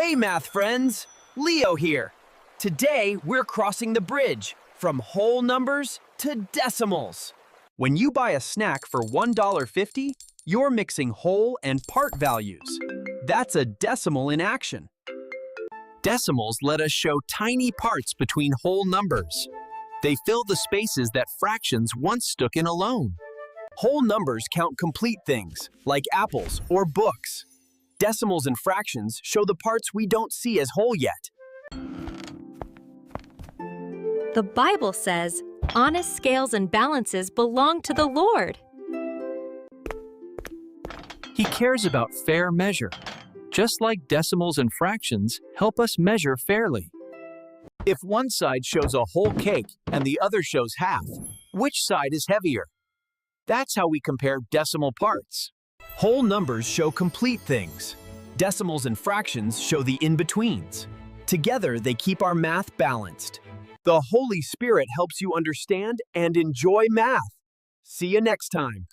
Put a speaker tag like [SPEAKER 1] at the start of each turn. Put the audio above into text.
[SPEAKER 1] Hey math friends, Leo here. Today we're crossing the bridge from whole numbers to decimals. When you buy a snack for $1.50, you're mixing whole and part values. That's a decimal in action. Decimals let us show tiny parts between whole numbers. They fill the spaces that fractions once stuck in alone. Whole numbers count complete things, like apples or books. Decimals and fractions show the parts we don't see as whole yet.
[SPEAKER 2] The Bible says, honest scales and balances belong to the Lord.
[SPEAKER 3] He cares about fair measure, just like decimals and fractions help us measure fairly.
[SPEAKER 1] If one side shows a whole cake and the other shows half, which side is heavier? That's how we compare decimal parts. Whole numbers show complete things. Decimals and fractions show the in-betweens. Together, they keep our math balanced. The Holy Spirit helps you understand and enjoy math. See you next time.